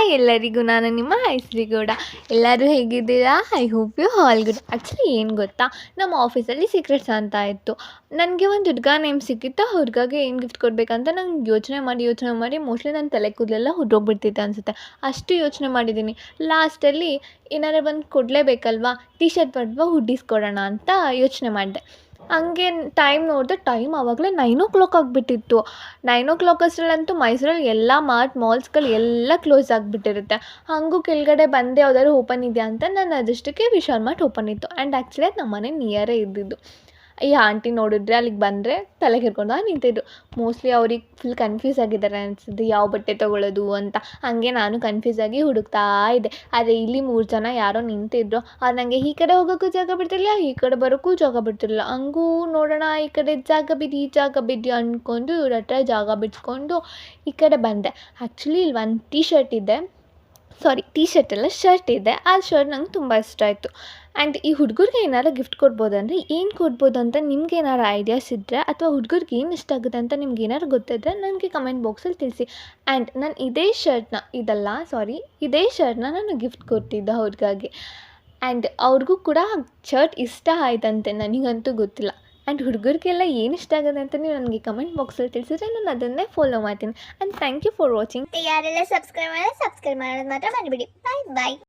Hi ಎಲ್ಲರಿಗೂ, ನಾನು ನಿಮ್ಮ ಐಶ್ರಿಗೌಡ. ಎಲ್ಲರೂ ಹೇಗಿದ್ದೀರಾ? I hope you all good. Actually ಏನು ಗೊತ್ತಾ, ನಮ್ಮ ಆಫೀಸಲ್ಲಿ ಸೀಕ್ರೆಟ್ಸ್ ಅಂತ ಇತ್ತು. ನನಗೆ ಒಂದು ಹುಡುಗ ನೇಮ್ ಸಿಕ್ಕಿತ್ತು. ಆ ಹುಡುಗಗೆ ಏನು ಗಿಫ್ಟ್ ಕೊಡಬೇಕಂತ ನಂಗೆ ಯೋಚನೆ ಮಾಡಿ ಮೋಸ್ಟ್ಲಿ ನನ್ನ ತಲೆ ಕೂದಲೆಲ್ಲ ಹುಟ್ಟೋಗ್ಬಿಡ್ತಿತ್ತು ಅನಿಸುತ್ತೆ. ಅಷ್ಟು ಯೋಚನೆ ಮಾಡಿದ್ದೀನಿ. ಲಾಸ್ಟಲ್ಲಿ ಏನಾದ್ರು ಬಂದು ಕೊಡಲೇಬೇಕಲ್ವಾ, ಟೀ ಶರ್ಟ್ ಅಥವಾ ಹುಡ್ಡೀಸ್ ಕೊಡೋಣ ಅಂತ ಯೋಚನೆ ಮಾಡಿದೆ. ಹಂಗೆ ಟೈಮ್ ನೋಡಿದೆ, ಟೈಮ್ ಆವಾಗಲೇ 9 ಆಗಿಬಿಟ್ಟಿತ್ತು. 9 ಅಷ್ಟರಲ್ಲಂತೂ ಮೈಸೂರಲ್ಲಿ ಎಲ್ಲ ಮಾಲ್ಸ್ಗಳು ಎಲ್ಲ ಕ್ಲೋಸ್ ಆಗಿಬಿಟ್ಟಿರುತ್ತೆ. ಹಾಗೂ ಕೆಳಗಡೆ ಬಂದೆ ಯಾವ್ದಾದ್ರು ಓಪನ್ ಇದೆಯಾ ಅಂತ. ನನ್ನ ಅದೃಷ್ಟಕ್ಕೆ ವಿಶಾಲ್ ಮಾರ್ಟ್ ಓಪನ್ ಇತ್ತು. ಆ್ಯಂಡ್ ಆ್ಯಕ್ಚುಲಿ ಅದು ನಮ್ಮ ಮನೆ ನಿಯರೇ ಇದ್ದಿದ್ದು. ಈ ಆಂಟಿ ನೋಡಿದ್ರೆ ಅಲ್ಲಿಗೆ ಬಂದರೆ ತಲೆ ಕೆರ್ಕೊಂಡು ನಿಂತಿದ್ರು. ಮೋಸ್ಟ್ಲಿ ಅವ್ರಿಗೆ ಫುಲ್ ಕನ್ಫ್ಯೂಸ್ ಆಗಿದ್ದಾರೆ ಅನಿಸುತ್ತೆ, ಯಾವ ಬಟ್ಟೆ ತೊಗೊಳ್ಳೋದು ಅಂತ. ಹಾಗೆ ನಾನು ಕನ್ಫ್ಯೂಸ್ ಆಗಿ ಹುಡುಕ್ತಾ ಇದ್ದೆ. ಆದರೆ ಇಲ್ಲಿ 3 ಜನ ಯಾರೋ ನಿಂತಿದ್ರು. ಅವ್ರು ನನಗೆ ಈ ಕಡೆ ಹೋಗೋಕ್ಕೂ ಜಾಗ ಬಿಡ್ತಿರಲಿಲ್ಲ, ಈ ಕಡೆ ಬರೋಕ್ಕೂ ಜಾಗ ಬಿಡ್ತಿರಲಿಲ್ಲ. ಹಂಗೂ ನೋಡೋಣ, ಈ ಕಡೆ ಜಾಗ ಬಿಡಿ ಅಂದ್ಕೊಂಡು ಇವ್ರ ಹತ್ರ ಜಾಗ ಬಿಡಿಸ್ಕೊಂಡು ಈ ಕಡೆ ಬಂದೆ. ಆ್ಯಕ್ಚುಲಿ ಇಲ್ಲಿ ಒಂದು ಟೀ ಶರ್ಟ್ ಅಲ್ಲ, ಶರ್ಟ್ ಇದೆ. ಆ ಶರ್ಟ್ ನಂಗೆ ತುಂಬ ಇಷ್ಟ ಆಯಿತು. ಆ್ಯಂಡ್ ಈ ಹುಡುಗರಿಗೆ ಏನಾರು ಗಿಫ್ಟ್ ಕೊಡ್ಬೋದಂದರೆ ಏನು ಕೊಡ್ಬೋದು ಅಂತ ನಿಮ್ಗೆ ಏನಾರು ಐಡಿಯಾಸ್ ಇದ್ದರೆ, ಅಥವಾ ಹುಡುಗರಿಗೆ ಏನು ಇಷ್ಟ ಆಗುತ್ತೆ ಅಂತ ನಿಮ್ಗೆ ಏನಾರು ಗೊತ್ತಿದ್ದರೆ ನನಗೆ ಕಮೆಂಟ್ ಬಾಕ್ಸಲ್ಲಿ ತಿಳಿಸಿ. ಆ್ಯಂಡ್ ನಾನು ಇದೇ ಶರ್ಟ್ನ ನಾನು ಗಿಫ್ಟ್ ಕೊಟ್ಟಿದ್ದೆ ಹುಡುಗಗೆ. ಆ್ಯಂಡ್ ಅವ್ರಿಗೂ ಕೂಡ ಶರ್ಟ್ ಇಷ್ಟ ಆಯ್ತಂತೆ, ನನಗಂತೂ ಗೊತ್ತಿಲ್ಲ. ಆ್ಯಂಡ್ ಹುಡುಗರಿಗೆಲ್ಲ ಏನು ಇಷ್ಟ ಆಗುತ್ತೆ ಅಂತ ನೀವು ನನಗೆ ಕಮೆಂಟ್ ಬಾಕ್ಸಲ್ಲಿ ತಿಳಿಸಿದ್ರೆ ನಾನು ಅದನ್ನೇ ಫಾಲೋ ಮಾಡ್ತೀನಿ. And thank you for watching. ಯಾರೆಲ್ಲ ಸಬ್ಸ್ಕ್ರೈಬ್ ಮಾಡೋದು ಮಾತ್ರ ಮಾಡಿಬಿಡಿ. ಬಾಯ್.